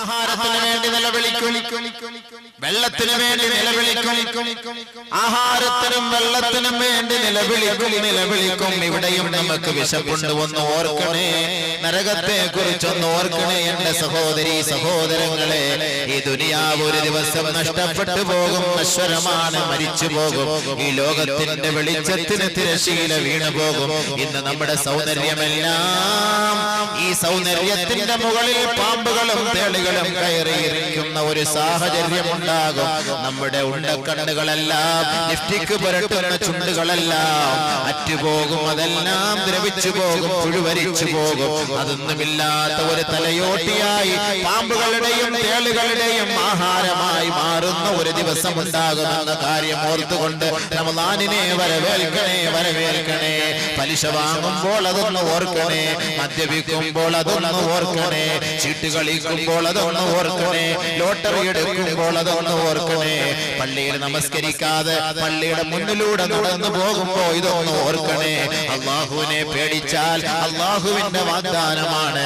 ആഹാരത്തിന് വേണ്ടി നിലവിളിക്കും, വെള്ളത്തിന് വേണ്ടി നിലവിളിക്കും, ആഹാരത്തിനും വെള്ളത്തിനും വേണ്ടി നിലവിളിക്കും. ഇവിടെയും നമുക്ക് വിശപ്പുണ്ട്, ഒന്ന് ഓർക്കണേ. നരകത്തെ കുറിച്ചൊന്ന് ഓർക്കണേ എന്റെ സഹോദരി സഹോദരങ്ങളെ. ഈ ദുനിയാവ് ഒരു ദിവസം നഷ്ടപ്പെട്ടു പോകും, നശ്വരമാണ്, മരിച്ചു പോകും. ഈ ലോകത്തിന്റെ വെളിച്ചത്തിന് തിരശീല വീണു പോകും. ഇന്ന് നമ്മുടെ സൗന്ദര്യമെല്ലാം ഈ സൗന്ദര്യത്തിന്റെ മുകളിൽ പാമ്പുകളും തേളുകളും കയറിയിരിക്കുന്ന ഒരു സാഹചര്യം ഉണ്ടാകും. നമ്മുടെ ഉണ്ടക്കണ്ണുകളെല്ലാം, ലിപ്സ്റ്റിക് പുരട്ടുന്ന ചുണ്ടുകളെല്ലാം അറ്റുപോകും, അതെല്ലാം ദ്രവിച്ചു പോകും, പുഴുവരിച്ചു പോകും. അതൊന്നുമില്ലാത്ത ഒരു തലയോട്ടിയായി പാമ്പുകളുടെയും തേളുകളുടെയും ആഹാരമായി മാറുന്ന ഒരു ദിവസം ഉണ്ടാകുമെന്ന കാര്യം ഓർത്തുകൊണ്ട് റമളാനിനെ വരവേൽക്കണേ, വരവേൽക്കണേ. പലിശ വാങ്ങുമ്പോൾ അതൊന്ന് ഓർക്കണേ, മദ്യപിക്കുമ്പോൾ അതൊന്ന് ഓർക്കണേ, ചീട്ട് കളിക്കുമ്പോൾ അതൊന്ന് ഓർക്കണേ, ലോട്ടറി എടുക്കുമ്പോൾ അതൊന്ന് ഓർക്കണേ. പള്ളിയിൽ നമസ്കരിക്കാതെ പള്ളിയുടെ മുന്നിലൂടെ നടന്നു പോകുമ്പോ ഇതൊന്ന് ഓർക്കണേ. അള്ളാഹുവിനെ പേടിച്ചാൽ അള്ളാഹുവിന്റെ വാഗ്ദാനമാണ്,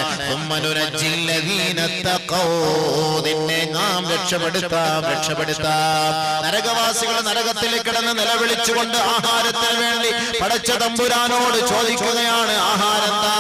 നിന്നെ നാം രക്ഷപ്പെടുത്താം, രക്ഷപ്പെടുത്താം. നരകവാസികൾ നരകത്തിലേക്ക് കിടന്ന് നിലവിളിച്ചുകൊണ്ട് ആഹാരത്തിന് വേണ്ടി പടച്ച തമ്പുരാനോട് ചോദിക്കുകയാണ്, ആഹാരന്താ?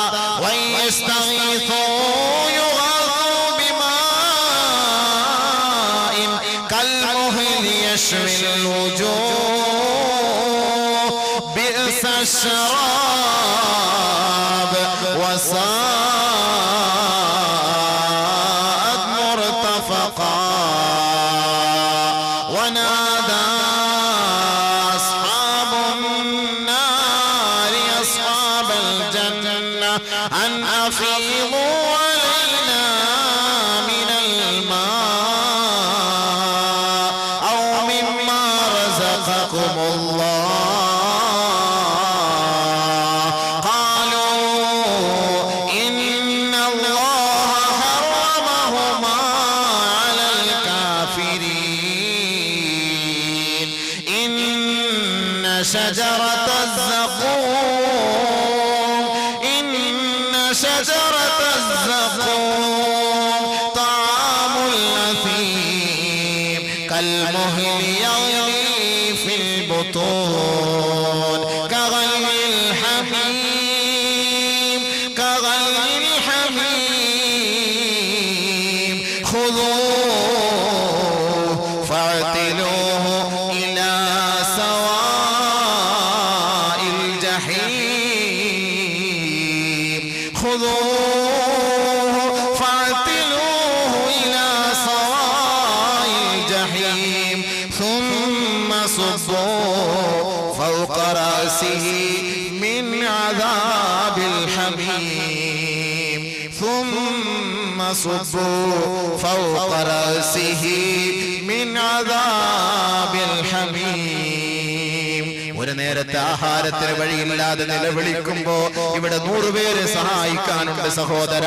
صبوا فوق رأسه من عذاب الحميم. ഒരു നേരത്തെ ആഹാരത്തിന് വഴിയില്ലാതെ നിലവിളിക്കുമ്പോ ഇവിടെ 100 പേര് സഹായിക്കാനുണ്ട് സഹോദര.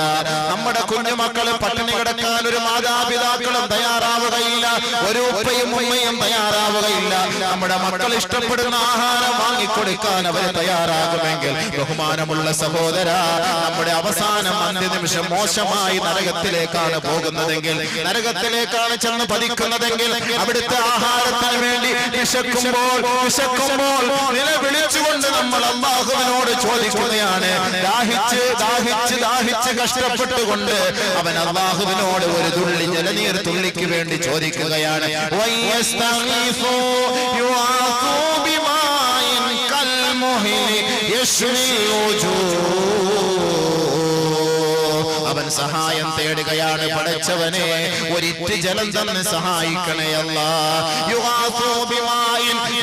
നമ്മുടെ കുഞ്ഞുമക്കളെ പട്ടിണി കിടക്കാൻ ഒരു മാതാപിതാക്കളും തയ്യാറാവുകയില്ല, ഒരു ഉപ്പയും ഉമ്മയും തയ്യാറാവുകയില്ല. നമ്മുടെ മക്കൾ ഇഷ്ടപ്പെടുന്ന ആഹാരം വാങ്ങിക്കൊടുക്കാൻ അവർ തയ്യാറാകുമെങ്കിൽ ബഹുമാനമുള്ള സഹോദര, നമ്മുടെ അവസാനം അന്ത്യനിമിഷം മോശമായി നരകത്തിലേക്കാണ് പോകുന്നതെങ്കിൽ, നരകത്തിലേക്കാണ് ചെന്ന് പതിക്കുന്നതെങ്കിൽ, അവിടുത്തെ ആഹാരത്തിന് വേണ്ടി വിശക്കുമ്പോൾ നിലവിളിച്ചുകൊണ്ട് നമ്മൾ അല്ലാഹുവിനോട് ചോദിക്കുകയാണ്. ദാഹിച്ച് ദാഹിച്ച് ദാഹിച്ച് കഷ്ടപ്പെട്ടുകൊണ്ട് അവൻ അല്ലാഹുവിനോട് ഒരു തുള്ളി ജലനീർ തുള്ളിക്ക് വേണ്ടി ചോദിക്കുകയാണ്. അവൻ സഹായം തേടുകയാണ്. പടച്ചവനെ, ഒരിറ്റ് ജലം തന്ന് സഹായിക്കണേ അല്ലാഹ്.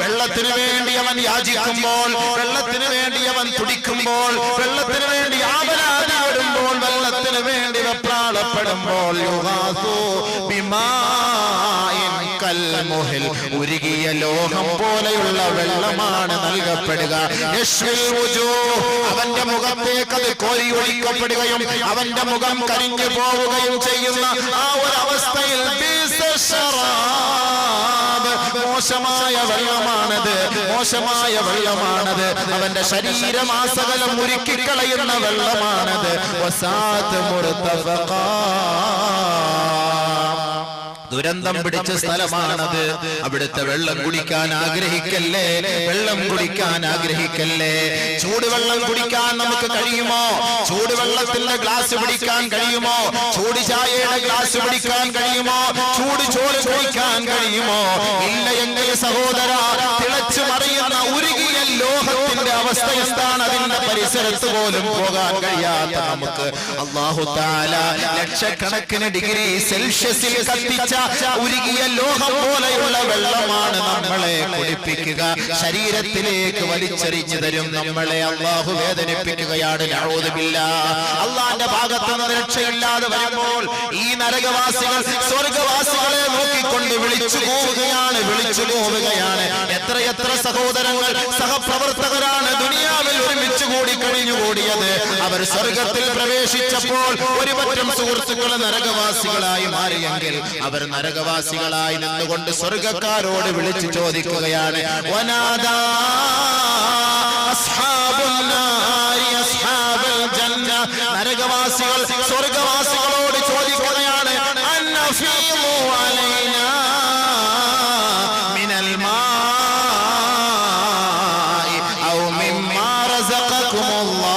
വെള്ളത്തിന് വേണ്ടി അവൻ യാചിക്കുമ്പോൾ, വെള്ളത്തിന് വേണ്ടി അവൻ തുടിക്കുമ്പോൾ, വെള്ളത്തിന് വേണ്ടി ആവലാതി വരുമ്പോൾ, വെള്ളത്തിന് വേണ്ടി വെപ്രാളപ്പെടുമ്പോൾ, ഉരുകിയ ലോഹം പോലെയുള്ള വെള്ളമാണ് നൽകപ്പെടുക. അവന്റെ മുഖത്തേക്ക് അത് കോരി ഒഴിക്കപ്പെടുകയും അവന്റെ മുഖം കരിഞ്ഞു പോവുകയും ചെയ്യുന്ന ആ ഒരു അവസ്ഥയിൽ മോശമായ വെള്ളമാണത്, മോശമായ വെള്ളമാണത്. അവന്റെ ശരീരമാസകലം ഉരുക്കിക്കളയുന്ന വെള്ളമാണത്. ദുരന്തം പിടിച്ച സ്ഥലമാണത്. അവിടുത്തെ വെള്ളം കുടിക്കാൻ ആഗ്രഹിക്കല്ലേ, വെള്ളം കുടിക്കാൻ ആഗ്രഹിക്കല്ലേ. ചൂടുവെള്ളം കുടിക്കാൻ നമുക്ക് കഴിയുമോ? ചൂടുവെള്ളത്തിന്റെ ഗ്ലാസ് പിടിക്കാൻ കഴിയുമോ? ചൂട് ചായയുടെ ഗ്ലാസ് പിടിക്കാൻ കഴിയുമോ? ചൂട് ചോറ് കുടിക്കാൻ കഴിയുമോ? ഇല്ല എങ്കിൽ സഹോദര, തിളച്ചു മറിയുന്ന ഉരുകിയ ലോഹത്തിന്റെ അവസ്ഥ എന്താണ്? അതിന്റെ പരിസരത്ത് പോലും പോകാൻ കഴിയാത്ത നമുക്ക് അല്ലാഹു തആല ലക്ഷക്കണക്കിന് ഡിഗ്രി സെൽഷ്യസിൽ കത്തിച്ച ഉരുകിയ ലോഹം പോലെയുള്ള വെള്ളമാണ് നമ്മളെ കുടിപ്പിക്കുക, ശരീരത്തിലേക്ക് വലിച്ചെറിഞ്ഞു തരും. നമ്മളെ അല്ലാഹു വേദനിപ്പിക്കുകയാണ്. നഊദു ബില്ലാഹ്. അല്ലാഹുവിന്റെ ഭാഗത്ത് നിന്ന് രക്ഷയില്ലാതെ വരുമ്പോൾ ഈ നരകവാസികൾ സ്വർഗ്ഗവാസികളെ നോക്കിക്കൊണ്ട് വിളിച്ചു പോവുകയാണ്. എത്രയെത്ര സഹോദരങ്ങൾ സഹപ്രവർത്തകരാണ് ദുനിയാവിൽ ഒരുമിച്ച് കൂടി കഴിഞ്ഞുകൂടിയത്. അവർ സ്വർഗത്തിൽ പ്രവേശിച്ചപ്പോൾ ഒരുപറ്റം സുഹൃത്തുക്കൾ നരകവാസികളായി മാറിയെങ്കിൽ അവർ നരകവാസികളായി നിന്നുകൊണ്ട് സ്വർഗക്കാരോട് വിളിച്ചു ചോദിക്കുകയാണ്. വനാദാ അസ്ഹാബുൻ നാരി അസ്ഹാബൽ ജന്ന. നരകവാസികൾ സ്വർഗവാസികളോട് ചോദിക്കുകയാണ്, അന്നഫീമു അലൈനാ മിനൽ മാഇ ഔ മിമ്മാ റസഖകുമുല്ലാഹ്.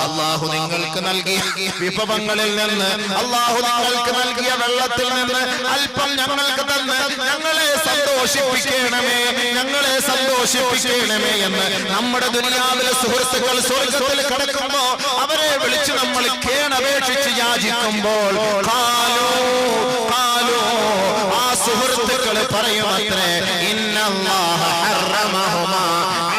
അല്ലാഹു നിങ്ങൾക്ക് നൽകിയ വിഭവങ്ങളിൽ നിന്ന്, അല്ലാഹു നിങ്ങൾക്ക് നൽകിയ വെള്ളത്തിൽ നിന്ന് അല്പം ഞങ്ങൾക്ക് തന്ന് ഞങ്ങളെ സന്തോഷിപ്പിക്കണമേ എന്ന് നമ്മുടെ ദുനിയാവിലെ സുഹൃത്തുക്കൾ സ്വർഗത്തിൽ കടക്കുമ്പോ അവരെ വിളിച്ച് നമ്മൾ കേണപേക്ഷിച്ച് യാചിക്കുമ്പോൾ ആ സുഹൃത്തുക്കൾ പറയുമത്രേ, ഇന്നല്ലാഹ ഹറമഹുമാ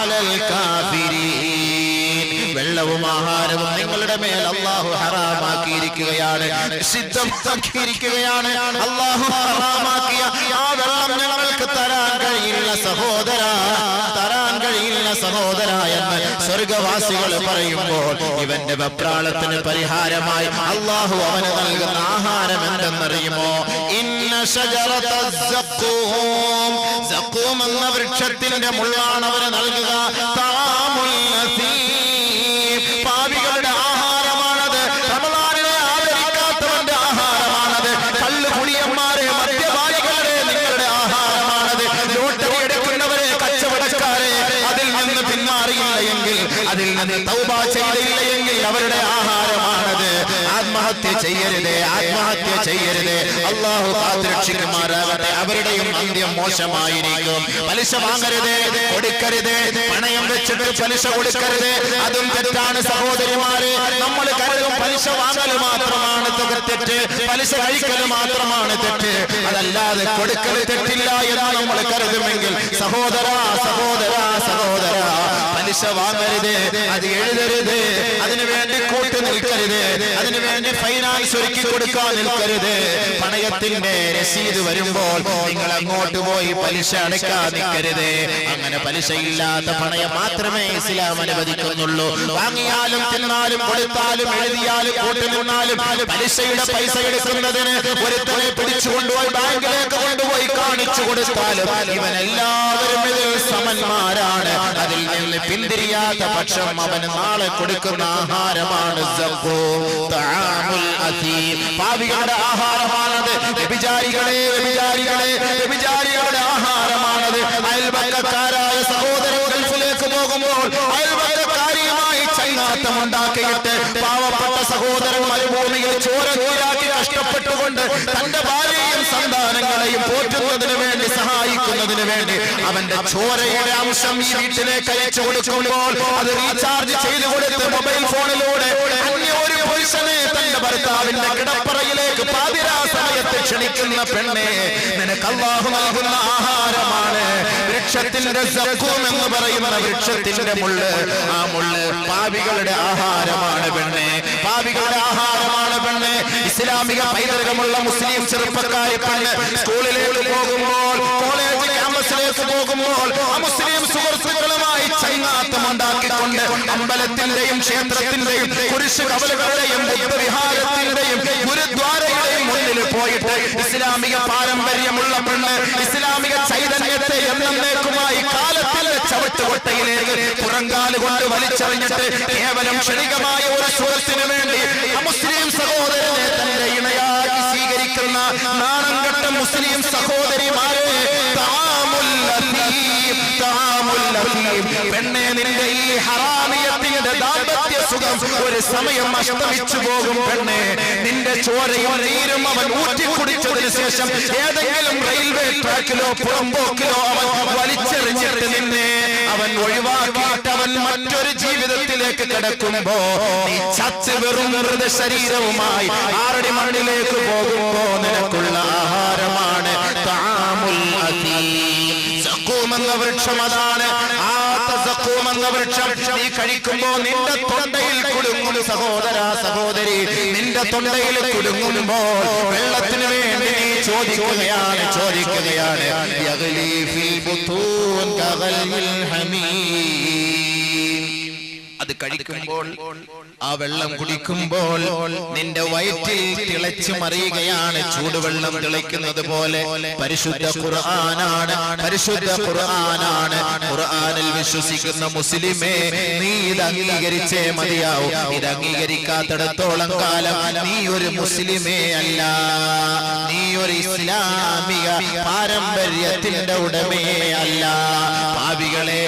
അലൽ കാഫിരീൻ. വെള്ളവും ആഹാരവും നിങ്ങളുടെ മേൽ അല്ലാഹു ഹറാമാക്കിയിരിക്കുകയാണ്, നിഷിദ്ധമാക്കിയിരിക്കുകയാണ്. അല്ലാഹു ഹറാമാക്കിയ ആ വെള്ളം ഞങ്ങൾക്ക് തരാൻ കഴിയില്ല സഹോദര എന്ന് സ്വർഗവാസികൾ പറയുമ്പോൾ ഇവന്റെ വെപ്രാളത്തിന് പരിഹാരമായി അല്ലാഹു അവന് നൽകുന്ന ആഹാരം എന്തെന്നറിയുമോ? ഇന്ന ശജറത സഖൂം എന്ന വൃക്ഷത്തിന്റെ മുള്ളാണ് അവന് നൽകുക. തആമുൽ അസീം. പാപികളുടെ ആഹാരമാണത്. റമളാനിനെ ആദരിക്കാത്തവന്റെ ആഹാരമാണത്. കള്ളുകുടിയന്മാരെ, മദ്യപാനികളുടെ നിങ്ങളുടെ ആഹാരമാണത്. ലോട്ടറി എടുക്കുന്നവരെ, കച്ചവടക്കാരെ, അതിൽ നിന്ന് പിന്മാറിയില്ല എങ്കിൽ, അതിൽ നിന്ന് തൗബ ചെയ്തില്ല എങ്കിൽ അവരുടെ ആഹാരമാണത്. ആത്മഹത്യ ചെയ്യരുതേ. അല്ലാഹു കാത്തുരക്ഷിക്കുമാറാകട്ടെ. അവരുടെയും അന്ത്യം മോശമായിരിക്കും. പലിശ വാങ്ങരുതേ, കൊടുക്കരുതേ. പണയം വെച്ചിട്ട് പലിശ കൊടുക്കരുതേ. അതും തെറ്റാണ് സഹോദരിമാരെ. നമ്മൾ കരുതും പലിശ വാങ്ങൽ മാത്രമാണ് തെറ്റ്, പലിശ കഴിക്കൽ മാത്രമാണ് തെറ്റ്, അതല്ലാതെ കൊടുക്കൽ തെറ്റില്ല എന്ന് നമ്മൾ കരുതുമെങ്കിൽ സഹോദര പലിശ വാങ്ങരുത്, അത് എഴുതരുത്, അതിനുവേണ്ടി കൂട്ടു നിൽക്കരുത്, അതിനുവേണ്ടി ഫൈനാൻസ് ഒരുക്കി കൊടുക്കാൻ നിൽക്കരുത്. പണയത്തിന്റെ രസീത് വരുമ്പോൾ നിങ്ങൾ അങ്ങോട്ട് പോയി പലിശ അടയ്ക്കാൻ നിൽക്കരുത്. അങ്ങനെ പലിശയില്ലാത്ത പണയം മാത്രമേ ഇസ്ലാം അനുവദിക്കുന്നുള്ളൂ. വാങ്ങിയാലും തിന്നാലും കൊടുത്താലും എഴുതിയാലും കൂട്ടു നിന്നാലും പലിശയുടെ പൈസ എടുക്കുന്നതിന് ഒരുത്തനെ പിടിച്ചുകൊണ്ടുപോയി ബാങ്കിലേക്ക് കൊണ്ടുപോയി കാണിച്ചു കൊടുത്താലും ഇവനെല്ലാവരും ഇതിൽ സമന്മാരാണ്. അതിൽ നിന്ന് പിന്തിരിയാത്ത പക്ഷം അവന് നാളെ കൊടുക്കുന്ന ആഹാരമാണ് പാപികളുടെ ആഹാരമാണത്. വ്യഭിചാരികളുടെ ആഹാരമാണത്. അയൽപക്കക്കാരായ സഹോദരൻ ഗൾഫിലേക്ക് പോകുമ്പോൾ അയൽപക്കക്കാരിയുമായി ചൈനാത്തമുണ്ടാക്കിയിട്ട് പാവപ്പെട്ട സഹോദരൻ മരുഭൂമിയിൽ ചോരനൂരാക്കി കഷ്ടപ്പെട്ടുകൊണ്ട് തന്റെ ഭാര്യയും സന്താനങ്ങളെയും പോറ്റുന്നതിന് വേണ്ടി സഹായിക്കുന്നതിന് വേണ്ടി അവന്റെ ചോരയുടെ അംശം ഈ വീട്ടിലേക്ക് അയച്ചു കൊടുക്കുമ്പോൾ അത് റീചാർജ് ചെയ്തു കൊടുത്ത് മൊബൈൽ ഫോണിലൂടെ അന്യ ഒരു പുരുഷനെ തന്റെ ഭർത്താവിന്റെ കിടപ്പറയിലേക്ക് പാതിരാ സമയത്ത് ക്ഷണിക്കുന്ന പെണ്ണെ, നിനക്ക് അല്ലാഹു നൽകുന്ന ആഹാരമാണ് വൃക്ഷത്തിന്റെ സഖൂം എന്ന് പറയുന്ന വൃക്ഷത്തിന്റെ മുള്ള്. ആ മുള്ള് പാപികളുടെ ആഹാരമാണ് പെണ്ണെ, പാപികളുടെ ആഹാരമാണ് പെണ്ണെ. ഇസ്ലാമിക പൈതൃകമുള്ള മുസ്ലിം ചെറുപ്പക്കാരി പെണ്ണ് സ്കൂളിലേക്ക് പോകുമ്പോൾ, കോളേജ് ക്യാമ്പസിലേക്ക് പോകുമ്പോൾ ആ മുസ്ലിം സുഹൃത്തുക്കളുമായി ചൈനാത്തമുണ്ടാക്കിക്കൊണ്ട് അമ്പലത്തിന്റെയും ക്ഷേത്രത്തിന്റെയും കുരിശ് കവലുകളുടെയും ബുദ്ധവിഹാരത്തിന്റെയും ഗുരുദ്വാരയുടെയും മുന്നിൽ പോയിട്ട് ഇസ്ലാമിക പാരമ്പര്യമുള്ള പെണ്ണ് ഇസ്ലാമിക ചൈതന്യത്തെ എന്നേക്കുമായി കാലത്തിന്റെ ചവിട്ടുകൊട്ടയിലേക്ക് പുറങ്കാല് കൊണ്ട് വലിച്ചെറിഞ്ഞിട്ട് കേവലം ക്ഷണികമായ ഒരു സുഹൃത്തിന് വേണ്ടി മുസ്ലിം സഹോദരനെ തന്റെ ഇണയാക്കി സ്വീകരിക്കുന്ന നാണം കെട്ട മുസ്ലിം സഹോദരിമാരെ, പെണ്ണെ, നിന്റെ ഈ ഹറാമിയത്തിന്റെ ദാമ്പത്യ സുഖം ഒരു സമയം അസ്തമിച്ചു പോകും. പെണ്ണെ, നിന്റെ ചോരയും നീരും അവൻ ഊറ്റിക്കുടിച്ചതിന് ശേഷം ഏതെങ്കിലും റെയിൽവേ ട്രാക്കിലോ പുറമ്പോക്കിലോ അവൻ വലിച്ചെറിഞ്ഞിട്ട് നിന്നെ അവൻ ഒഴിവാക്കിയിട്ട് അവൻ മറ്റൊരു ജീവിതത്തിലേക്ക് കിടക്കുമ്പോ നീ ചത്ത് വെറും വെറുതെ ശരീരവുമായി ആറടി മണ്ണിലേക്ക് പോകുമ്പോ നിനക്കുള്ള ആഹാരമാണ് തആമുൽ അസീം. സഖൂം എന്ന വൃക്ഷം അതാണ്. ആ സഖൂം എന്ന വൃക്ഷം നീ കഴിക്കുമ്പോ നിന്റെ തൊണ്ടയിൽ കുടുങ്ങും. സഹോദര സഹോദരി, നിന്റെ തൊണ്ടയിൽ കുടുങ്ങുമ്പോ വെള്ളത്തിന് വേണ്ടി നീ ചോദിക്കുകയാണ്. യഗ്ലി ഫിൽ ബുതൂൻ കഗൽയിൽ ഹമീം. അത് കഴിക്കുമ്പോൾ, ആ വെള്ളം കുടിക്കുമ്പോൾ നിന്റെ വയറ്റിൽ തിളച്ചു മറിയുകയാണ്. ചൂടുവെള്ളം തിളയ്ക്കുന്നത് പോലെ പരിശുദ്ധ ഖുർആനാണ്. ഖുർആനിൽ വിശ്വസിക്കുന്ന മുസ്ലിമേ, നീ ഇത് അംഗീകരിച്ചേ മതിയാവും. ഇത് അംഗീകരിക്കാത്തിടത്തോളം കാലം നീ ഒരു മുസ്ലിമേ അല്ല, നീ ഒരു ഇസ്ലാമിക പാരമ്പര്യത്തിന്റെ ഉടമയെ അല്ല. പാപികളെ,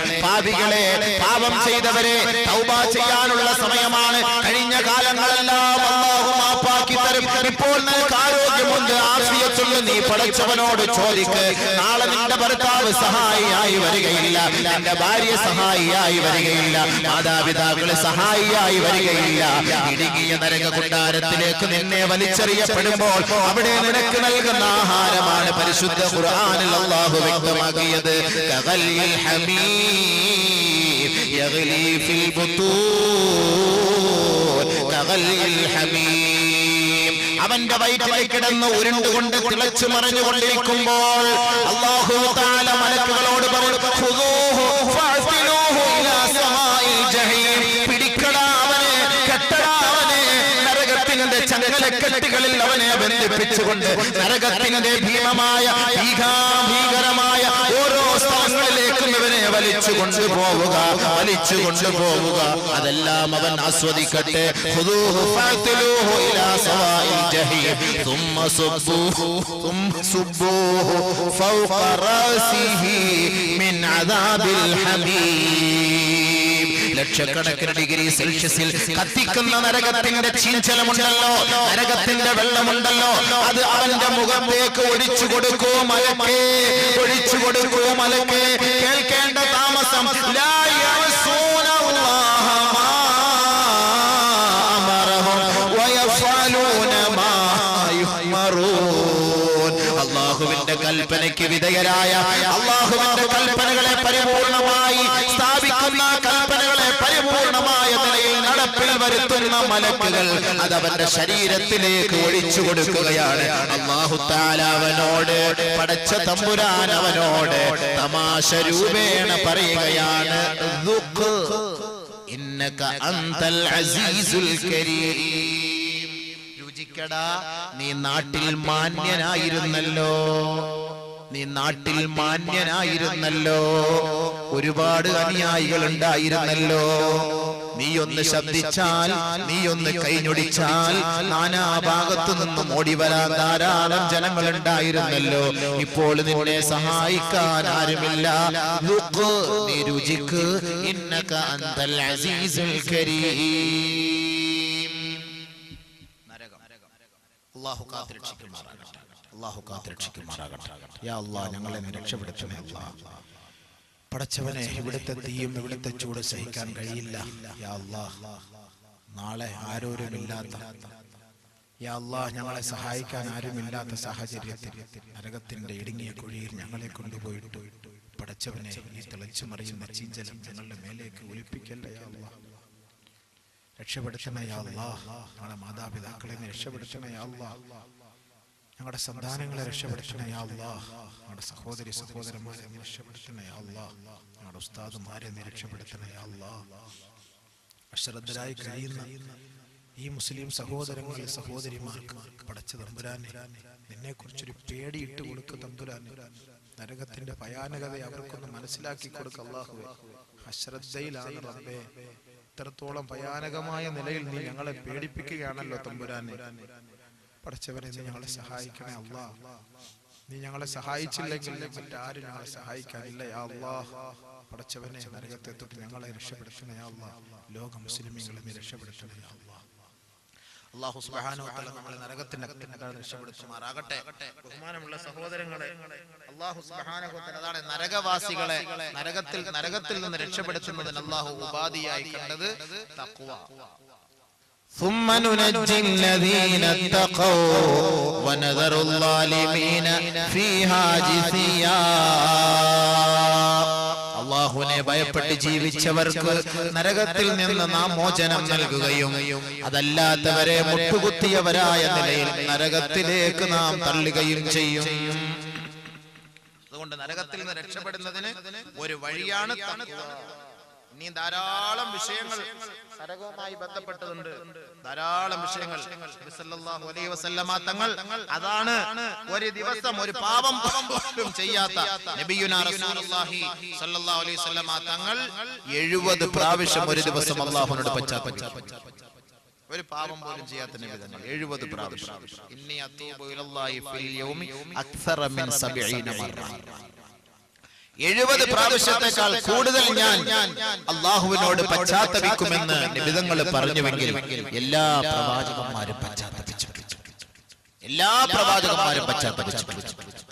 പാപം ചെയ്തവരെ, തൗബ ചെയ്യാനുള്ള സമയമാണ്. കഴിഞ്ഞ കാലങ്ങളെല്ലാം അല്ലാഹു മാപ്പാക്കി തരും. ഇപ്പോൾ നിനക്ക് ആരോഗ്യമുണ്ട്, ആഫിയത്തുണ്ട്, നീ പടച്ചവനോട് ചോദിക്ക്. നാളെ നിന്റെ ഭർത്താവ് സഹായിയായി വരികയില്ല, നിന്റെ ഭാര്യ സഹായിയായി വരികയില്ല, മാതാപിതാക്കള് സഹായിയായി വരികയില്ല. ഇടുങ്ങിയ നരക കൊട്ടാരത്തിലേക്ക് നിന്നെ വലിച്ചെറിയപ്പെടുമ്പോൾ അവിടെ നിനക്ക് നൽകുന്ന ആഹാരമാണ് പരിശുദ്ധ ഖുർആനിൽ അല്ലാഹു വ്യക്തമാക്കിയത്. കഗൽയിൽ ഹമീം യഗ്ലി ഫിൽ ബുതൂൻ കഗൽയിൽ ഹമീം. അവന്റെ വയറ്റിലേക്ക് കിടന്ന് ഉരുണ്ടുകൊണ്ട് തിളച്ചു മറിഞ്ഞുകൊണ്ടിരിക്കുമ്പോൾ അല്ലാഹു തആല മലക്കുകളോട് പറയും, ഖുദൂഹു ഫഅ്തിലൂഹു ഇലാ സമാഇൽ ജഹീം. പിടിക്കടാ അവനെ, കെട്ടടാ അവനെ, നരകത്തിന്റെ ചങ്ങലക്കെട്ടുകളിൽ അവനെ ബന്ധിപ്പിച്ചുകൊണ്ട് നരകത്തിന്റെ ഭീമമായ ഭീകരമായ ഓരോ സ്ഥലങ്ങളിലേക്കും ഇവനെ വലിച്ചു കൊണ്ടുപോവുക. അതെല്ലാം അവൻ ആസ്വദിക്കട്ടെ. ഖുദൂഹു ഫഅ്തിലൂഹു ഇലാ സവാഇൽ ജഹീം ثم صبوه فوق رأسه من عذاب الحميم. ലക്ഷക്കണക്കിന് ഡിഗ്രി സെൽഷ്യസിൽ കത്തിക്കുന്ന നരകത്തിന്റെ ചീഞ്ചലമുണ്ടല്ലോ, നരകത്തിന്റെ വെള്ളമുണ്ടല്ലോ, അത് അവന്റെ മുഖത്തേക്ക് ഒഴിച്ചു കൊടുക്കൂ മലക്കേ, ഒഴിച്ചു കൊടുക്കൂ മലക്കേ. കേൾക്കേണ്ട താമസം, ലാ യഅസൂന അല്ലാഹ മാ അമറഹും വയഫഅലൂന മാ യുഅ്മറൂൻ. അല്ലാഹുവിന്റെ കൽപ്പനയ്ക്ക് വിധേയരായ, അല്ലാഹുവിന്റെ കൽപ്പനകളെ പരിപൂർണമായി സ്ഥാപിക്കുന്ന, കൽപ്പനകളെ പരിപൂർണമായ നിലയിൽ നടപ്പിൽ വരുത്തുന്ന മലക്കുകൾ അതവന്റെ ശരീരത്തിലേക്ക് ഒഴിച്ചു കൊടുക്കുകയാണ്. അല്ലാഹു തആല അവനോട്, പടച്ച തമ്പുരാൻ അവനോട് തമാശ രൂപേണ പറയുകയാണ്, ദുഖ് ഇന്നക അൻതൽ അസീസുൽ കരീം. രുചിക്കടാ, നീ നാട്ടിൽ മാന്യനായിരുന്നല്ലോ, ഒരുപാട് അനുയായികൾ ഉണ്ടായിരുന്നല്ലോ. നീ ഒന്ന് ശബ്ദിച്ചാൽ, നീ ഒന്ന് കൈഞ്ഞൊടിച്ചാൽ നാനാഭാഗത്തു നിന്നും ഓടി വരാൻ ധാരാളം ജനങ്ങൾ ഉണ്ടായിരുന്നല്ലോ. ഇപ്പോൾ നിന്നെ സഹായിക്കാൻ ആരുമില്ല. നീ രുചിക്ക്, ഇന്നക അൻതൽ അസീസുൽ കരീം. നരകം അല്ലാഹു കാത്തുരക്ഷിക്കുമാറാകട്ടെ, അല്ലാഹു കാത്തുരക്ഷിക്കുമാറാകട്ടെ. യാ അല്ലാഹ്, ഞങ്ങളെ രക്ഷപ്പെടുത്തണേ അല്ലാഹ്. പടച്ചവനെ, ഇവിടുത്തെ തീയും ഇവിടുത്തെ ചൂട് സഹിക്കാൻ കഴിയില്ല. യാ അല്ലാഹ്, നാളെ ആരോരുമില്ലാത്ത, യാ അല്ലാഹ്, ഞങ്ങളെ സഹായിക്കാൻ ആരുമില്ലാത്ത സാഹചര്യത്തിൽ നരകത്തിന്റെ ഇടുങ്ങിയ കുഴിയിൽ ഞങ്ങളെ കൊണ്ടുപോയിട്ട് പടച്ചവനെ, ഈ തിളച്ചു മറിയുന്ന ചീഞ്ചലം ഞങ്ങളുടെ മേലേക്ക് ഒലിപ്പിക്കല്ലേ യാ അല്ലാഹ്. രക്ഷപ്പെടുത്തണേ യാ അല്ലാഹ്. ഞങ്ങളുടെ മാതാപിതാക്കളെ രക്ഷപ്പെടുത്തണേ യാ അല്ലാഹ്. ഞങ്ങളുടെ സന്താനങ്ങളെ രക്ഷപ്പെടുത്തണേ യാ അല്ലാഹ്. ഞങ്ങളുടെ സഹോദരി സഹോദരന്മാരെ രക്ഷപ്പെടുത്തണേ യാ അല്ലാഹ്. ഞങ്ങളുടെ ഉസ്താദുമാരെ രക്ഷപ്പെടുത്തണേ യാ അല്ലാഹ്. അശ്രദ്ധരായി കഴിയുന്ന ഈ മുസ്ലിം സഹോദരങ്ങൾ സഹോദരിമാർക്ക് പടച്ച തമ്പുരാനെ, നിന്നെ കുറിച്ചൊരു പേടിയിട്ട് കൊടുക്ക തമ്പുരാനെ. നരകത്തിന്റെ ഭയാനകത അവർക്കൊന്ന് മനസ്സിലാക്കി കൊടുക്ക അല്ലാഹുവേ. അശ്രദ്ധയിലാണ് റബ്ബേ, ഇത്രത്തോളം ഭയാനകമായ നിലയിൽ നീ ഞങ്ങളെ പേടിപ്പിക്കുകയാണല്ലോ തമ്പുരാനെ. പടച്ചവനെ നീ ഞങ്ങളെ സഹായിക്കണേ അല്ലാഹ്. നീ ഞങ്ങളെ സഹായിച്ചില്ലെങ്കിൽ മറ്റാരും ഞങ്ങളെ സഹായിക്കാനില്ല യാ അല്ലാഹ്. പടച്ചവനെ നരകത്തെ തൊട്ട് ഞങ്ങളെ രക്ഷപ്പെടുത്തണേ യാ അല്ലാഹ്. ലോക മുസ്ലിമീങ്ങളെ നീ രക്ഷപ്പെടുത്തണേ യാ അല്ലാഹ്. അല്ലാഹു സുബ്ഹാനഹു വ തആല നമ്മളെ നരകത്തിന്റെ രക്ഷപ്പെടുത്തുമാറാകട്ടെ. ബഹുമാനമുള്ള സഹോദരങ്ങളെ, അല്ലാഹു സുബ്ഹാനഹു വ തആല അതാണ് നരകവാസികളെ നരകത്തിൽ നിന്ന് രക്ഷപ്പെടുത്തുന്നതിന് അല്ലാഹു ഉപാധിയായി കണ്ടത് തഖ്വ. ثم ننجي الذين اتقوا ونذر الظالمين فيها جثيا. അല്ലാഹുവിനെ ഭയപ്പെട്ട് ജീവിച്ചവർക്ക് നരകത്തിൽ നിന്ന് നാം മോചനം നൽകുകയും അതല്ലാത്തവരെ മുട്ടുകുത്തിയവരായ നിലയിൽ നരകത്തിലേക്ക് നാം തള്ളുകയും ചെയ്യും. അതുകൊണ്ട് നരകത്തിൽ നിന്ന് രക്ഷപ്പെടുന്നതിന് ഒരു വഴിയാണ് തഖ്വ. ഇനി ധാരാളം വിഷയങ്ങൾ നരകവുമായി ബന്ധപ്പെട്ടതുണ്ട്. ധാരാളം വിഷയങ്ങൾ സല്ലല്ലാഹു അലൈഹി വസല്ലമ തങ്ങൾ അതാണ് ഒരു ദിവസം ഒരു പാപം പോലും ചെയ്യാത്ത നബിയുനാ റസൂലുള്ളാഹി സല്ലല്ലാഹു അലൈഹി വസല്ലമ തങ്ങൾ 70 പ്രാവശ്യം ഒരു ദിവസം അല്ലാഹുവിനോട് പശ്ചാത്തപിച്ചു. ഒരു പാപം പോലും ചെയ്യാത്ത നബി തങ്ങൾ 70 പ്രാവശ്യം. ഇന്നി അതൂബു ഇലല്ലാഹി ഫിൽ യൗമി അക്സറ മിൻ 70 മറ. 70 പ്രാവശ്യത്തേക്കാൾ കൂടുതൽ ഞാൻ അല്ലാഹുവിനോട് പശ്ചാത്തപിക്കുമെന്ന് നബിതങ്ങൾ പറഞ്ഞുവെങ്കിൽ എല്ലാ പ്രവാചകന്മാരും പശ്ചാത്തപിച്ചു.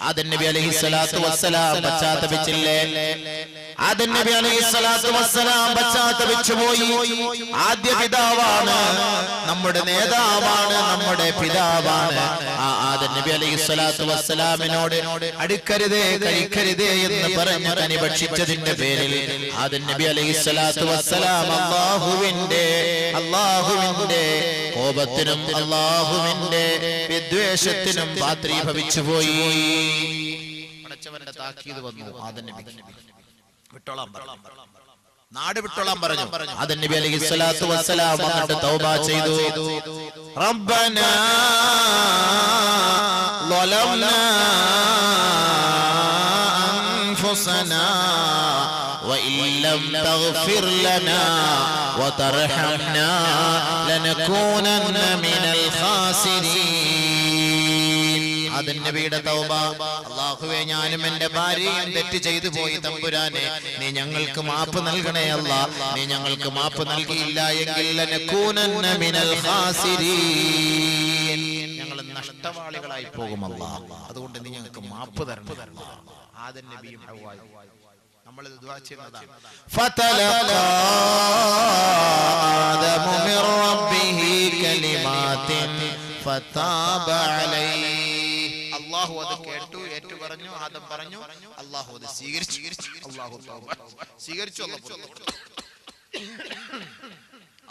ആദം നബി അലൈഹിസ്സലാത്തു വസ്സലാം പശ്ചാത്തപിച്ചില്ലേ? ആദം നബി അലൈഹിസ്സലാത്തു വസ്സലാം പശ്ചാത്തപിച്ചു പോയി. ആദ്യ പിതാവാണ്, നമ്മുടെ നേതാവാണ്, നമ്മുടെ പിതാവാണ്. ആ ആദം നബി അലൈഹിസ്സലാത്തു വസ്സലാമിനോട് അടുക്കരുതേ കഴിക്കരുതേ എന്ന് പറഞ്ഞ് കനി ഭക്ഷിച്ചതിന്റെ പേരിൽ ആദം നബി അലൈഹിസ്സലാത്തു വസ്സലാം അല്ലാഹുവിന്റെ കോപത്തിനും അല്ലാഹുവിന്റെ വിദ്വേഷത്തിനും പാത്രീഭവിച്ചു പോയി. പടച്ചവന്റെ താക്കീത് വന്നു. ആദം നബി വിട്ടോളാം പറഞ്ഞു, നാട് വിട്ടോളാം പറഞ്ഞു. ആദം നബി അലൈഹിസ്സലാത്തു വസ്സലാം വന്നിട്ട് തൗബ ചെയ്തു. റബ്ബനാ ളലംനാ അൻഫുസനാ وإن لم تغفر لنا وترحمنا لنكونن من الخاسرين. ആദം നബിയുടെ തൗബ. അല്ലാഹുവേ, ഞാനും എൻ്റെ ഭാര്യയും തെറ്റ് ചെയ്തു പോയി. തമ്പുരാനെ, നീ ഞങ്ങൾക്ക് മാപ്പ് നൽകണേ അല്ലാഹ്. നീ ഞങ്ങൾക്ക് മാപ്പ് നൽകിയില്ല എങ്കിൽ ലനകൂനന്ന മിനൽ ഖാസിരീൻ, ഞങ്ങൾ നഷ്ടവാളികളായി പോകും അല്ലാഹ്. അതുകൊണ്ട് നീ ഞങ്ങൾക്ക് മാപ്പ് തരണം അല്ലാഹ്. ആദം നബിയും ഹവ്വായും നമ്മൾ ദുആ ചെയ്യുന്നതാണ്. ഫതലഖാ ആദമു മിർ റബ്ബിഹി കലിമാത്തിൻ ഫതാബ അലൈഹി. അല്ലാഹു അത് കേട്ടു, ഏറ്റു പറഞ്ഞു. ആദം പറഞ്ഞു, അല്ലാഹു അത് സ്വീകരിച്ചു. അല്ലാഹു തൗബ സ്വീകരിച്ചു.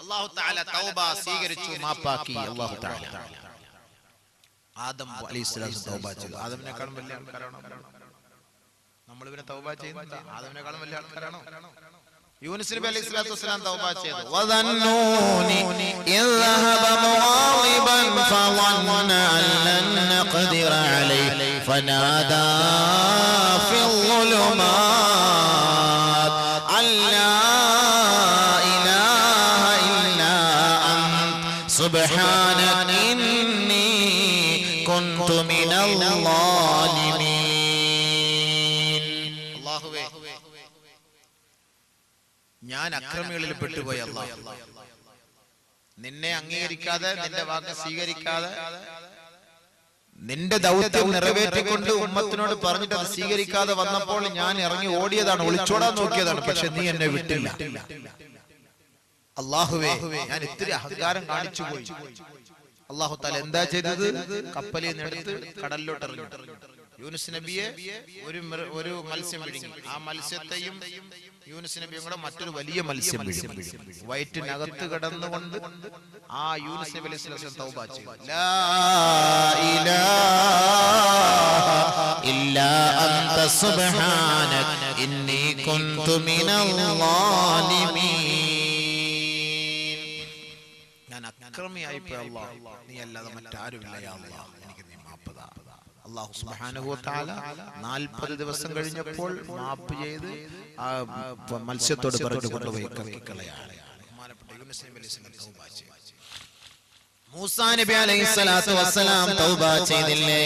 അല്ലാഹു തആല തൗബ സ്വീകരിച്ചു, മാപ്പാക്കി. അല്ലാഹു തആല ആദം അലൈഹിസ്സലാം തൗബ ചെയ്തു. ആദമിനെക്കാളും വലിയ ആൾക്കാരാണോ നമ്മൾ? ഇവനെ തൗബ ചെയ്യുന്നത് ആദമിനെക്കാളും വലിയ ആൾക്കാരാണോ? യൂനുസ് നബി അലൈഹിസ്സലാത്തു വസ്സലാം തൗബ ചെയ്തു. വദന്നൂനി ഇദ്ഹബ മുഗാളിബൻ ഫളന്ന അൻ നഖദിറ അലൈഹി ഫനാദാ ഫിൽ ളുലുമാത് അല്ലാ ഇലാഹ ഇല്ലാ അൻത സുബ്ഹാനക ഇന്നി കുൻതു മിനൽ ളാലിമീൻ. ഞാൻ അക്രമികളിൽ പെട്ടുപോയി അല്ലാഹ്. നിന്നെ അംഗീകരിക്കാതെ, നിന്റെ വാക്ക് സ്വീകരിക്കാതെ, നിന്റെ ദൗത്യം നിറവേറ്റിക്കൊണ്ട് ഉമ്മത്തിനോട് പറഞ്ഞിട്ട് അത് സ്വീകരിക്കാതെ വന്നപ്പോൾ ഞാൻ ഇറങ്ങി ഓടിയതാണ്, ഒളിച്ചോടാൻ നോക്കിയതാണ്. പക്ഷെ നീ എന്നെ വിട്ടില്ല. അല്ലാഹുവേ, ഞാൻ ഇത്തിരി അഹങ്കാരം കാണിച്ചു പോയി. അല്ലാഹു തആല എന്താ ചെയ്തത്? കപ്പലിൽ നിന്ന് എടുത്ത് കടലിലോട്ട് എറിഞ്ഞു. യൂനുസ് നബിയെ ഒരു മത്സ്യം വിഴുങ്ങി. ആ മത്സ്യത്തെയും യൂനുസ് നബിയും കൂടെ മറ്റൊരു വലിയ മത്സ്യം വിഴുങ്ങി. വയറ്റിനകത്ത് കിടന്നുകൊണ്ട് ആ യൂനുസ് നബി അലൈഹി സ്വലാം തൗബ ചെയ്തു. ലാ ഇലാഹ ഇല്ലാ അൻത സുബ്ഹാനക ഇന്നി കുൻതു മിനൽ ളാലിമീൻ. ഞാൻ അക്രമിയായി പോയി അല്ലാഹ്, നീ അല്ലാതെ മറ്റാരുമില്ല യാ അല്ലാഹ്, എനിക്ക് നീ മാപ്പ് താ. അല്ലാഹു സുബ്ഹാനഹു വ തആല 40 ദിവസം കഴിഞ്ഞപ്പോൾ മാപ്പ് ചെയ്ത് ആ മത്സ്യത്തോട് പറഞ്ഞു കൊണ്ടുപോയി കക്കിക്കളയാണ്. ബഹുമാനപ്പെട്ട യൂനുസ് നബി അലൈഹി സ്വലാം തൗബ ചെയ്തു. മൂസാ നബി അലൈഹിസ്സലാത്തു വസ്സലാം തൗബ ചെയ്തില്ലേ?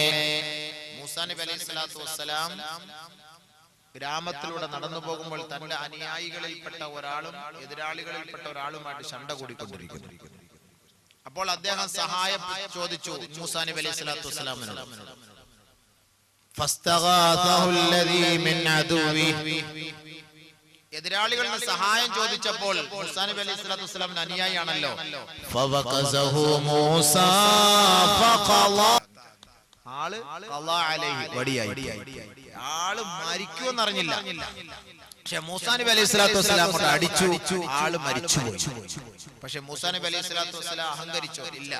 മൂസാ നബി അലൈഹിസ്സലാത്തു വസ്സലാം ഗ്രാമത്തിലൂടെ നടന്നു പോകുമ്പോൾ തന്റെ അനുയായികളിൽപ്പെട്ട ഒരാളും എതിരാളികളിൽപ്പെട്ട ഒരാളുമായിട്ട് ശണ്ട കൂടിക്കൊണ്ടിരിക്കുന്നു. അപ്പോൾ അദ്ദേഹം സഹായം ചോദിച്ചു മൂസാ നബി അലൈഹിസ്സലാത്തു വസ്സലാമിനോട്. ഫസ്തഗാസഹു അല്ലദീ മിൻ അദുവി, എതിരാളികളിൽ നിന്ന് സഹായം ചോദിച്ചപ്പോൾ മൂസാ നബി അലൈഹിസ്സലാത്തു വസ്സലാമിന്റെ അനുയായിയാണല്ലോ. ഫവഖസഹു മൂസാ ഫഖളാ, ആള് ഖളാ അലൈഹി, വടിയായി. ആള് മരിക്കുമെന്ന് അറിഞ്ഞില്ല. പക്ഷെ മൂസാ നബി അലൈഹിസ്സലാത്തു വസ്സലാം കൊണ്ട് അടിച്ചു, ആള് മരിച്ചുപോയി. പക്ഷെ മൂസാ നബി അലൈഹിസ്സലാത്തു വസ്സലാം അഹങ്കരിച്ചോ? ഇല്ല.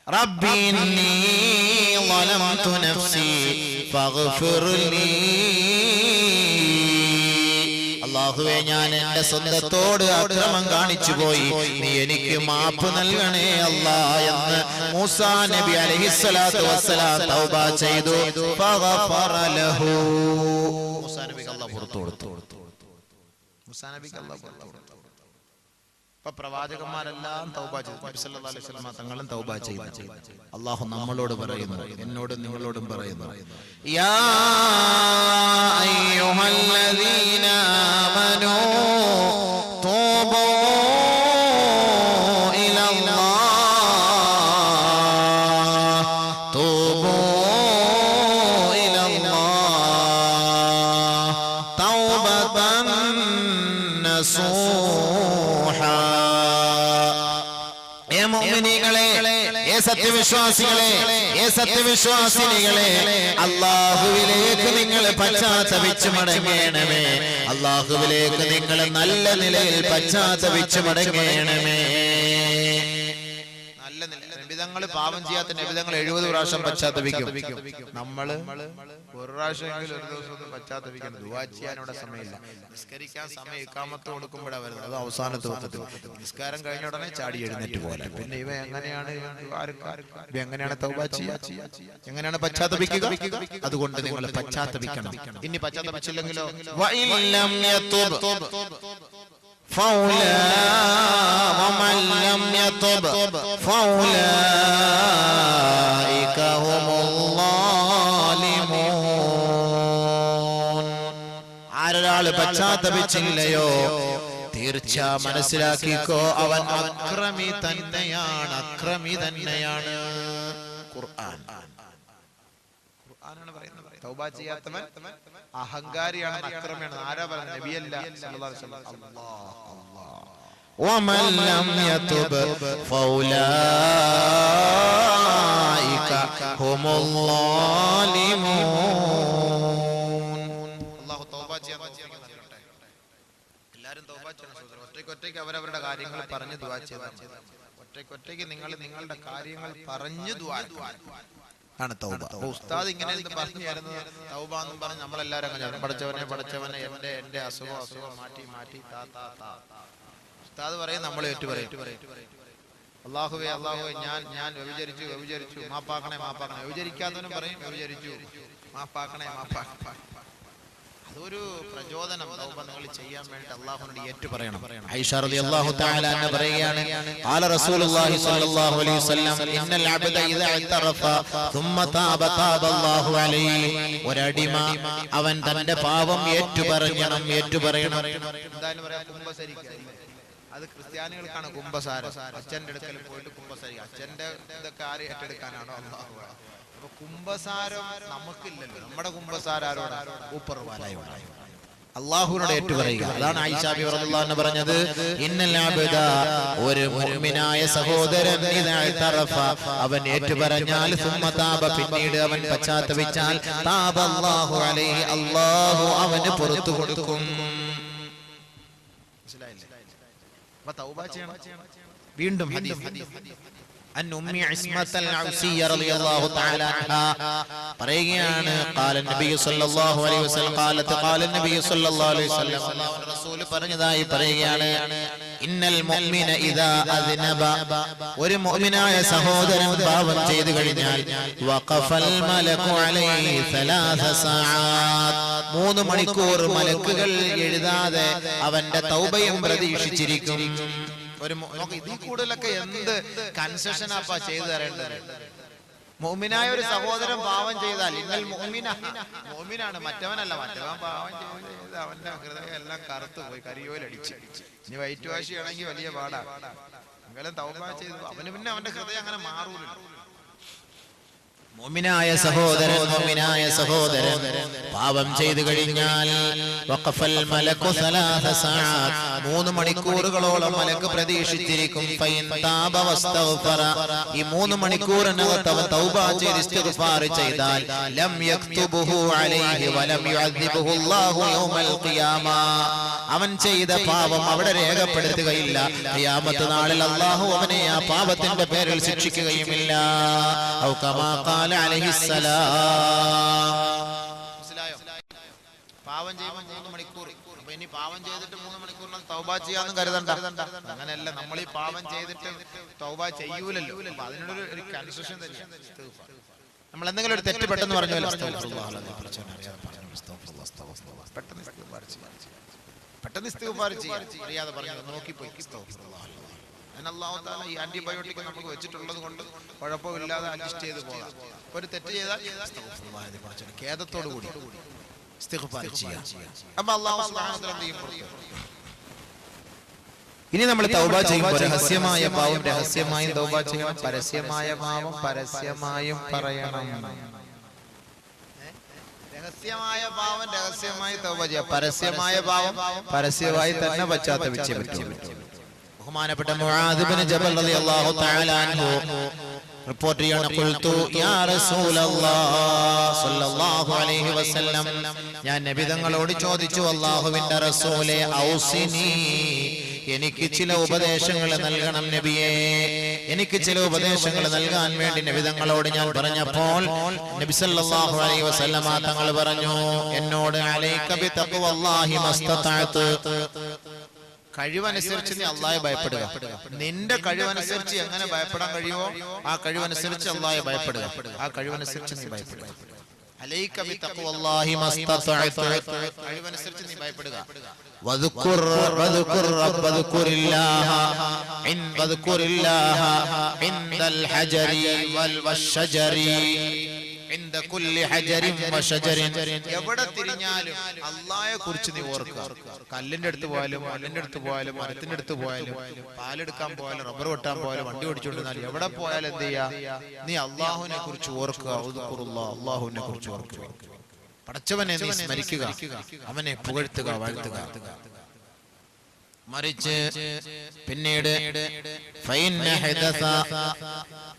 റബ്ബി ഇന്നി ളലംതു നഫ്സി ഫഗ്ഫിർ ലീ, അല്ലാഹുവേ ഞാൻ എന്റെ സ്വന്തത്തോട് അക്രമം കാണിച്ചു പോയി, നീ എനിക്ക് മാപ്പ് നൽകണേ അല്ലാഹ് എന്ന് മൂസാ നബി അലൈഹിസ്സലാത്തു വസ്സലാം തൗബ ചെയ്തു. ഫഗഫറ ലഹു, മൂസാ നബിക്ക് അല്ലാഹു പുറത്തു കൊടുത്തു. മൂസാ നബിക്ക് അല്ലാഹു പുറത്തു കൊടുത്തു. ഇപ്പൊ പ്രവാചകന്മാരെല്ലാം തൗബ ചെയ്തു. നബി സല്ലല്ലാഹു അലൈഹി വസല്ലം തങ്ങളും തൗബ ചെയ്തു. അല്ലാഹു നമ്മളോട് പറയുന്നു, എന്നോടും നിങ്ങളോടും പറയുന്നു, യാ അയ്യുഹല്ലദീന ആമനൂ തൂബൂ ഇലല്ലാഹ്, തൂബൂ ഇലല്ലാഹ് തൗബതൻ നസൂഹാ. സത്യവിശ്വാസിനികളെ, അല്ലാഹുവിലേക്ക് നിങ്ങൾ പശ്ചാത്തപിച്ചു മടങ്ങണമേ, അല്ലാഹുവിലേക്ക് നിങ്ങൾ നല്ല നിലയിൽ പശ്ചാത്തപിച്ചു മടങ്ങണമേ. നല്ല നബിതങ്ങൾ പാപം ചെയ്യാത്ത നബിതങ്ങൾ 70 പ്രാവശ്യം പശ്ചാത്തപിക്കും. നമ്മള് ഒരു പ്രാവശ്യമെങ്കിലും ഒരു ദിവസം ഒന്ന് പശ്ചാത്തപിക്കണം. ദുആ ചെയ്യാനുള്ള സമയമില്ല. നിസ്കരിക്കാൻ സമയം ഇഖാമത്ത് കൊടുക്കുമ്പോഴാണ് വരുന്നത്, അത് അവസാനത്തെ വക്തത്തിൽ. നിസ്കാരം കഴിഞ്ഞ ഉടനെ ചാടി എഴുന്നേറ്റ് പോലെ. പിന്നെ ഇവ എങ്ങനെയാണ് എങ്ങനെയാണ് തൗബ ചെയ്യുക, എങ്ങനെയാണ് പശ്ചാത്തപിക്കുക? അതുകൊണ്ട് നിങ്ങൾ പശ്ചാത്തപിക്കണം. ഇനി പശ്ചാത്തപിച്ചില്ലെങ്കിലോ വഇല്ലം യതുബ് ومن لم يتب فأولئك هم الظالمون. ആരൊരാൾ പശ്ചാത്തപിച്ചില്ലയോ തീർച്ച മനസ്സിലാക്കിക്കോ, അവൻ അക്രമി തന്നെയാണ്, അക്രമി തന്നെയാണ്. ഖുർആനാണ് പറയുന്നത്. തൗബ ചെയ്യാത്തവൻ അഹങ്കാരിയാണ്, അക്രമിയാണ്. ആരാ പറയുന്നത്? നബിയല്ല സല്ലല്ലാഹു അലൈഹി വസല്ലം. ومن لم يتب فأولئك هم الظالمون. അല്ലാഹു തൗബ ചെയ്യാൻ തൗഫീഖ് നൽകട്ടെ. എല്ലാവരും തൗബ ചെയ്യണം സഹോദരൻ. ഒറ്റയ്ക്കൊറ്റയ്ക്ക് അവരവരുടെ കാര്യങ്ങൾ പറഞ്ഞു ദുആ ചെയ്താൽ മതി. ഒറ്റയ്ക്കൊറ്റയ്ക്ക് നിങ്ങൾ നിങ്ങളുടെ കാര്യങ്ങൾ പറഞ്ഞു ദുആ ആണ് തൗബ. ഉസ്താദ് ഇങ്ങനെ പറഞ്ഞു തരുന്നത് തൗബ എന്നും പറഞ്ഞ് നമ്മളെല്ലാവരും അങ്ങനെ പഠിച്ചവനെ എന്റെ അസുഖം മാറ്റി ഉസ്താദ് പറയും, നമ്മൾ ഏറ്റു പറയും. അല്ലാഹുവേ ഞാൻ വ്യഭിചരിച്ചു മാപ്പാക്കണേ. വ്യഭിചരിക്കാത്തവനും പറയും വ്യഭിചരിച്ചു മാപ്പാക്കണേ. അതൊരു പ്രചോദനം. തൗബ നിങ്ങൾ ചെയ്യാൻ വേണ്ടി അല്ലാഹുവിനോട് ഏറ്റു പറയണം. ആയിഷ റളിയല്ലാഹു തആല അൻഹ പറയുകയാണ്, ഖാല റസൂലുള്ളാഹി സ്വല്ലല്ലാഹു അലൈഹി വസല്ലം ഇന്നൽ അബ്ദ ഇദാ ഇതറഫ ثم താബ അല്ലാഹു അലൈഹി. ഒരടിമ അവൻ തന്റെ പാപം ഏറ്റു പറയണം. എന്തായാലും പറയാം, കുംഭസരിക്കുക. അത് ക്രിസ്ത്യാനികൾക്കാണ് കുംഭസാരം. അച്ഛന്റെ അടുക്കൽ പോയിട്ട് കുംഭസരിക്കുക. അച്ഛന്റെ ഇതൊക്കെ ആര് ഏറ്റെടുക്കാനാണോ? അല്ലാഹു. അപ്പൊ കുംഭസാരം നമുക്കില്ലല്ലോ. നമ്മുടെ കുംഭസാരം ആരോടാണ്? ഊപ്പർവാലയോടാണ്. അല്ലാഹുവിനോട് ഏറ്റുപറയുക. അതാണ് ആയിഷ റളിയല്ലാഹു അൻഹ പറഞ്ഞത്, ഇന്നൽ അബ്ദ, ഒരു മുഅ്മിനായ സഹോദരൻ ഇദാ ഇതറഫ, അവൻ ഏറ്റുപറഞ്ഞാൽ സുമ്മ താബ, പിന്നീട് അവൻ പശ്ചാത്തപിച്ചാൽ താബ അല്ലാഹു അലൈഹി, അല്ലാഹു അവന് പുറത്തു കൊടുക്കും. അപ്പൊ തൗബ ചെയ്യണം. വീണ്ടും ഹദീസ് അൻ ഉമ്മി ഇസ്മത്തുൽ ഔസിയ്യ റളിയല്ലാഹു തആല അൻഹാ പറയുകയാണ്, ഖാല നബി സല്ലല്ലാഹു അലൈഹി വസല്ലം ഖാല നബി സല്ലല്ലാഹു അലൈഹി വസല്ലം, അല്ലാഹുവിന്റെ റസൂൽ പറഞ്ഞതായി പറയുകയാണ്, ഇന്നൽ മുഅ്മിന ഇദാ അദ്നബ, ഒരു മുഅ്മിനായ സഹോദരൻ പാപം ചെയ്തു കഴിഞ്ഞാൽ വഖഫൽ മലകു അലൈഹി 3 സഅാത്ത്, 3 മണിക്കൂർ മലക്കുകൾ എഴുതാതെ അവന്റെ തൗബയും പ്രതീക്ഷിച്ചിരിക്കും. നോക്ക് ഇതിൽ കൂടുതലൊക്കെ എന്ത് കൺസെഷനാപ്പാ ചെയ്തു തരേണ്ടത്? മുഅ്മിനായ ഒരു സഹോദരൻ പാവം ചെയ്താൽ ഇന്നൽ മുഅ്മിനാണ്, മറ്റവനല്ല. മറ്റവൻ പാവം ചെയ്ത് അവന്റെ ഹൃദയം എല്ലാം കറുത്തു പോയി, കരിയോലടിച്ച്. ഇനി വൈറ്റ് വാഷ് ചെയ്യണമെങ്കിൽ വലിയ പാടാ. എങ്കിലും തൗബ ചെയ്തു അവന് പിന്നെ അവന്റെ ഹൃദയം അങ്ങനെ മാറൂലല്ലോ. മുഅ്മിനായ സഹോദരൻ പാപം ചെയ്തു കഴിഞ്ഞാൽ വഖഫൽ മലകു 3 സഅാത്ത് 3 മണിക്കൂറുകളോളം മലക്ക് പ്രതീക്ഷിച്ചിരിക്കും. ഫൈൻ താബ വസ്തഗ്ഫറ ഈ 3 മണിക്കൂറിനകത്ത് അവൻ തൗബ ചെയ്ത് ഇസ്തിഗ്ഫാർ ചെയ്താൽ ലം യക്തുബുഹു അലൈഹി വലം യുഅദ്ദിബുഹു അല്ലാഹു യൗമൽ ഖിയാമ അവൻ ചെയ്ത പാപം അവിടെ രേഖപ്പെടുത്തുകയില്ല. ഖിയാമത്ത് നാളിൽ അല്ലാഹു അവനെ ആ പാപത്തിന്റെ പേരിൽ ശിക്ഷിക്കുകയുമില്ല. ഔ കമാ ഖാല അലൈഹിസ്സലാം. പാവം ചെയ്യുമ്പോൾ 3 മണിക്കൂർ. അപ്പൊ ഇനി പാവം ചെയ്തിട്ട് 3 മണിക്കൂറിനകം തൗബ ചെയ്യാന്നും കരുതണ്ട. അങ്ങനെയല്ല, നമ്മൾ ഈ പാവം ചെയ്തിട്ട് തൗബ ചെയ്യൂലല്ലോ. അപ്പൊ അതിനൊരു കൺസെഷൻ തന്നെയാണ്. നമ്മൾ എന്തെങ്കിലും ഒരു തെറ്റ് പെട്ടെന്ന് പറഞ്ഞല്ലോ, പെട്ടെന്ന് ഇസ്തിഗ്ഫാർ ചെയ്യാം. അറിയാതെ പറഞ്ഞു നോക്കിപ്പോയി. അല്ലാഹു തആല ഈ ആന്റിബയോട്ടിക് നമുക്ക് വെച്ചിട്ടുള്ളത് കൊണ്ട് കുഴപ്പമില്ലാതെ അഡ്ജസ്റ്റ് ചെയ്ത് പോകാം. ഒരു തെറ്റ് ചെയ്താൽ ഖേദത്തോടു കൂടി ഇസ്തിഗ്ഫാർ ചെയ്യാം. അപ്പോൾ അല്ലാഹു സുബ്ഹാനഹു വ തആല എന്ത് ചെയ്യും? ഇനി നമ്മൾ തൗബ ചെയ്യുമ്പോൾ രഹസ്യമായ പാവം രഹസ്യമായും തൗബ ചെയ്യണം, പരസ്യമായ പാവം പരസ്യമായും പറയണം. രഹസ്യമായ പാവം രഹസ്യമായി തൗബ ചെയ്യാം, പരസ്യമായ പാവം പരസ്യമായി തന്നെ പശ്ചാത്തപിച്ചേ പറ്റൂ. ബഹുമാനപ്പെട്ട മുആദ് ഇബ്നു ജബൽ റളിയല്ലാഹു തആല അൻഹു റിപ്പോർട്ട് ചെയ്യാണ്, ഖുൽതു യാ റസൂലല്ലാഹ് സ്വല്ലല്ലാഹു അലൈഹി വസല്ലം, ഞാൻ നബി തങ്ങളോട് ചോദിച്ചു, അല്ലാഹുവിന്റെ റസൂലേ ഔസിനി, എനിക്ക് ചില ഉപദേശങ്ങൾ നൽകണം നബിയേ, എനിക്ക് ചില ഉപദേശങ്ങൾ നൽകാൻ വേണ്ടി നബി തങ്ങളോട് ഞാൻ പറഞ്ഞപ്പോൾ നബി സല്ലല്ലാഹു അലൈഹി വസല്ലമ തങ്ങൾ പറഞ്ഞു എന്നോട്, അലൈക ബിതഖ്വല്ലാഹി മസ്തതഅത്, കഴിവനുസരിച്ച് നീ അല്ലാഹയെ ഭയപ്പെടുക. നിന്റെ കഴിവനുസരിച്ച് എങ്ങനെ ഭയപ്പെടാൻ കഴിയുമോ ആ കഴിവനുസരിച്ച് അല്ലാഹയെ ഭയപ്പെടുക. ആ കഴിവനുസരിച്ച് നീ ഭയപ്പെടുക. അലൈക ബിതഖ്വല്ലാഹി മസ്തതഅത്, കഴിവനുസരിച്ച് നീ ഭയപ്പെടുക. വദ്കുർ റബ്ബദ്കുരില്ലാഹ ഇൻദൽ ഹജരി വൽ വശജരി ഇൻദ കുല്ലി ഹജരിൻ വശജരിൻ. എവിടെ തിരിഞ്ഞാലും അല്ലാഹയെ കുറിച്ച് നീ ഓർക്കുക. കല്ലിന്റെ അടുത്ത് പോയാലും മണ്ണിന്റെ അടുത്ത് പോയാലും മരത്തിന്റെ അടുത്ത് പോയാലും പാലെടുക്കാൻ പോയാലും റബ്ബർ വെട്ടാൻ പോയാലും വണ്ടി ഓടിച്ചുകൊണ്ടിരുന്നാലും എവിടെ പോയാലും എന്ത് ചെയ്യാ, നീ അല്ലാഹുവിനെ കുറിച്ച് ഓർക്കുക. അല്ലാഹുവിനെ കുറിച്ച് ഓർക്കുക. പടച്ചവനെ നീ സ്മരിക്കുക, അവനെ പുകഴ്ത്തുക, വാഴ്ത്തുക. മറിച്ച് പിന്നീട്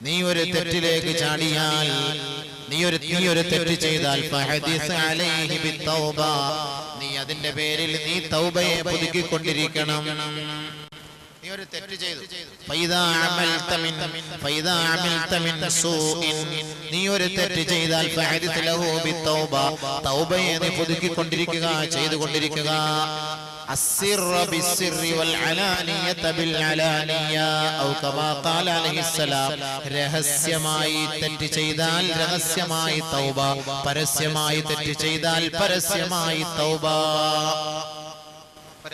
നീ ഒരു തെറ്റിലേക്ക് ചാടിയാൽ, നീ ഒരു തെറ്റ് ചെയ്താൽ നീ അതിന്റെ പേരിൽ നീ തൗബയെ പുതുക്കിക്കൊണ്ടിരിക്കണം. നീ ഒരു തെറ്റ് ചെയ്തു, നീ ഒരു തെറ്റ് ചെയ്താൽ തൗബയെ നീ പുതുക്കിക്കൊണ്ടിരിക്കുക, ചെയ്തുകൊണ്ടിരിക്കുക. രഹസ്യമായി തെറ്റ് ചെയ്താൽ രഹസ്യമായി തൗബ, പരസ്യമായി തെറ്റ് ചെയ്താൽ പരസ്യമായി തൗബ.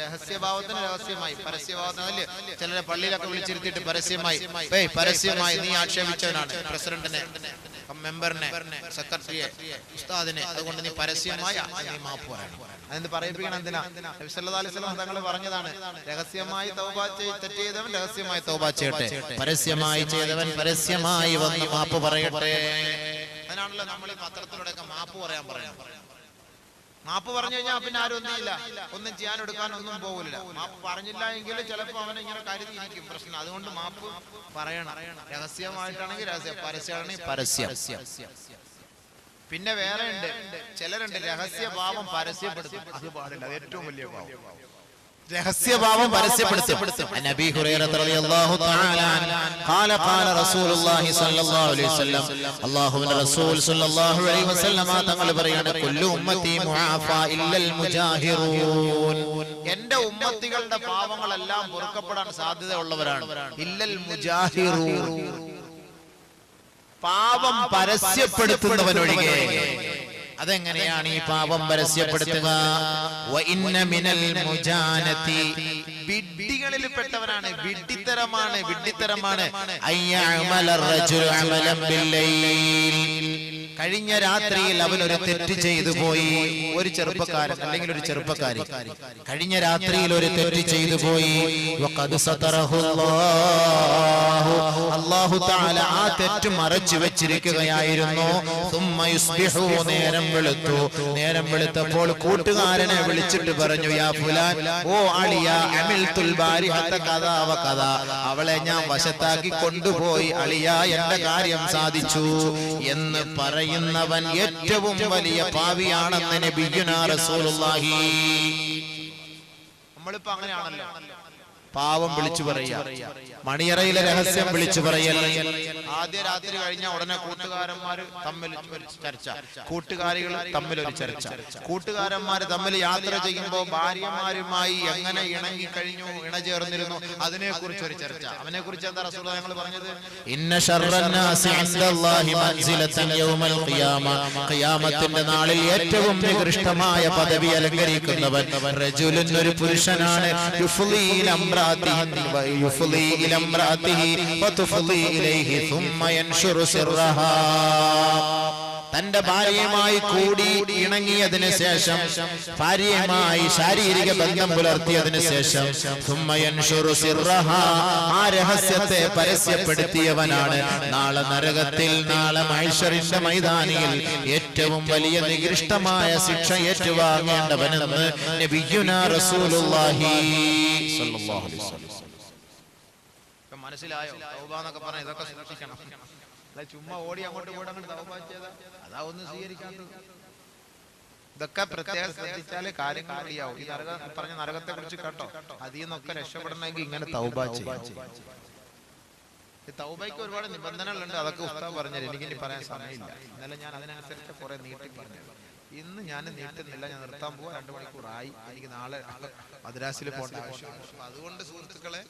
രഹസ്യഭാവത്തിന് രഹസ്യമായി, പരസ്യഭാവത്തിന് ചിലരെ പള്ളിയിലൊക്കെ വിളിച്ചിരുത്തിയിട്ട് പരസ്യമായി നീ ആക്ഷേപിച്ചവനാണ് പ്രസിഡന്റിനെ, മെമ്പറിനെ, സെക്രട്ടറിയെ, ഉസ്താദിനെ, അതുകൊണ്ട് നീ പരസ്യമായി നീ മാപ്പ് പറയണം. അതെന്ത് പറയിപ്പിക്കണം? എന്തിനാ? നബി സല്ലല്ലാഹു അലൈഹി വസല്ലം തങ്ങൾ പറഞ്ഞതാണ്, രഹസ്യമായി തൗബ തെറ്റ് ചെയ്തവൻ രഹസ്യമായി തൗബ ചെയ്യട്ടെ, പരസ്യമായി ചെയ്തവൻ പരസ്യമായി വന്ന് മാപ്പ് പറയട്ടെ. അതിനാണല്ലോ നമ്മൾ ഈ പത്രത്തിലൂടെയൊക്കെ മാപ്പ് പറയാൻ പറയാം. മാപ്പ് പറഞ്ഞു കഴിഞ്ഞാൽ പിന്നെ ആരും ഒന്നുമില്ല, ഒന്നും ചെയ്യാൻ എടുക്കാൻ ഒന്നും പോകില്ല. മാപ്പ് പറഞ്ഞില്ല എങ്കിൽ ചിലപ്പോൾ അവനെ ഇങ്ങനെ കരുതിയിരിക്കും പ്രശ്നം. അതുകൊണ്ട് മാപ്പ് പറയണം. രഹസ്യമായിട്ടാണെങ്കിൽ രഹസ്യം, പരസ്യമാണെങ്കിൽ പരസ്യം. പിന്നെ വേറെ ഉണ്ട്, ചിലരുണ്ട് രഹസ്യഭാവം പരസ്യപ്പെടുത്തും. അത് പാടില്ല, അത് ഏറ്റവും വലിയ പാവം. രഹസ്യഭാവം പരസ്യപ്പെടുത്തും. നബി ഹുറൈറ റളിയല്ലാഹു തആല ഖാല ഖാല റസൂലുള്ളാഹി സ്വല്ലല്ലാഹു അലൈഹി വസല്ലം, അല്ലാഹുവിന്റെ റസൂൽ സ്വല്ലല്ലാഹു അലൈഹി വസല്ലം തങ്ങൾ പറയാണ്, കുല്ലു ഉമ്മത്തി മുആഫാ ഇല്ലൽ മുജാഹിറൂൻ, എന്റെ ഉമ്മത്തികളുടെ പാവങ്ങളെല്ലാം പൊറുക്കപ്പെടാൻ സാധ്യതയുള്ളവരാണ്. ഇല്ലൽ മുജാഹിറൂൻ, പാപം പരസ്യപ്പെടുത്തുന്നവനൊഴികെ. അതെങ്ങനെയാണ് ഈ പാപം പരസ്യപ്പെടുത്തുക? വഇന്ന മിനൽ മുജാനതി വിഡ്ഢികളിൽ പെട്ടവനാണ്, വിഡ്ഢിത്തരമാണ് അയ്യഅമല റജുലു അമലൻ ബില്ലൈൽ. കഴിഞ്ഞ രാത്രിയിൽ അവൻ ഒരു തെറ്റ് ചെയ്തു പോയി. ഒരു ചെറുപ്പക്കാരൻ അല്ലെങ്കിൽ ഒരു ചെറുപ്പക്കാരി കഴിഞ്ഞ രാത്രിയിൽ ഒരു തെറ്റ് ചെയ്തു പോയി. വഖദ് സതറഹുല്ലാഹു, അല്ലാഹു തആല ആ തെറ്റ് മറച്ചു വെച്ചിരിക്കുകയായിരുന്നു. സുമ്മ യുസ്ബിഹു, നേരം വെളുത്തപ്പോൾ കൂട്ടുകാരനെ വിളിച്ചിട്ട് പറഞ്ഞു, യാ ഫുലാൻ, ഓ അളിയ, അമിൽതുൽ ബാരിഹത കദാ വ കദാ, അവളെ ഞാൻ വശത്താക്കി കൊണ്ടുപോയി അളിയ, എന്റെ കാര്യം സാധിച്ചു എന്ന് പറയുന്നവൻ ഏറ്റവും വലിയ പാപിയാണെന്ന് നബിയുനാ റസൂലുള്ളാഹി. നമ്മളിപ്പോ അങ്ങനെയാണല്ലോ, പാവം വിളിച്ചു പറയാ, മണിയറയിലെ രഹസ്യം വിളിച്ചു പറയൽ. ആദ്യ രാത്രി കഴിഞ്ഞ ഉടനെ കൂട്ടുകാരന്മാര് തമ്മിൽ ചർച്ച, കൂട്ടുകാരികൾ തമ്മിൽ ഒരു ചർച്ച, കൂട്ടുകാരന്മാര് തമ്മിൽ യാത്ര ചെയ്യുമ്പോൾ ഭാര്യമാരുമായി എങ്ങനെ ഇണങ്ങി കഴിഞ്ഞു, ഇണചേർന്നിരുന്നു, അതിനെ കുറിച്ച് ഒരു ചർച്ച. അവനെ കുറിച്ച് എന്താ റസൂലുള്ളാഹി ഞങ്ങൾ പറഞ്ഞത്? ഇന്ന ശർറന്നാസി ഇൻദല്ലാഹി മൻസിലതൻ യൗമൽ ഖിയാമ, ഖിയാമത്തിന്റെ നാളിൽ ഏറ്റവും നികൃഷ്ടമായ പദവി അലങ്കരിക്കുന്നവൻ റജുലുൻ, ഒരു പുരുഷനാണ്, യുഫ്ളി ഇല ഇംറാഅതിഹി വതുഫ്ളി ഇലൈഹി ثم ينشر سرها. തന്റെ ഭാര്യയുമായി കൂടി ഇണങ്ങിയതിന് ശേഷം, ഭാര്യയുമായി ശാരീരിക ബന്ധം പുലർത്തിയതിന് ശേഷം, ثم ينشر سرها, ആ രഹസ്യത്തെ പരസ്യപ്പെടുത്തിയവനാണ് നാളെ നരകത്തിൽ, നാളെ മഹ്ശറിന്റെ മൈതാനിയിൽ ഏറ്റവും വലിയ നികൃഷ്ടമായ ശിക്ഷ ഏറ്റുവാങ്ങേണ്ടവനെന്ന് നബിയുനാ റസൂലുള്ളാഹി സ്വല്ലല്ലാഹു അലൈഹി വസല്ലം. മനസ്സിലായോ? തൗബ എന്നൊക്കെ പറഞ്ഞാൽ ഇതൊക്കെ സൂക്ഷിക്കണം. ചുമ്മാ ഓടി അങ്ങോട്ട് തൗബ ചെയ്താ അതാ ഒന്നും സ്വീകരിക്കാത്തത്. ഇതൊക്കെ പ്രത്യേകം ശ്രദ്ധിച്ചാലേ കാര്യങ്ങൾ അറിയാവൂ. ഈ പറഞ്ഞ നരകത്തെ കുറിച്ച് കേട്ടോ, അതിൽ നിന്നൊക്കെ രക്ഷപ്പെടണമെങ്കിൽ ഇങ്ങനെ തൗബ ചെയ്യാം. ഈ തൗബയ്ക്ക് ഒരുപാട് നിബന്ധനകളുണ്ട്, അതൊക്കെ ഉസ്താദ് പറഞ്ഞത് എനിക്കിനി പറയാൻ സമയമില്ല. ഇന്നലെ ഞാൻ അതിനനുസരിച്ച് കുറെ നീട്ടി പറഞ്ഞു. ഇന്ന് ഞാൻ നീട്ടുന്നില്ല, ഞാൻ നിർത്താൻ പോവാ. 2 മണിക്കൂറായി. എനിക്ക് നാളെ മദ്രാസിൽ പോകേണ്ട ആവശ്യമാണ്. അതുകൊണ്ട് സുഹൃത്തുക്കളെ,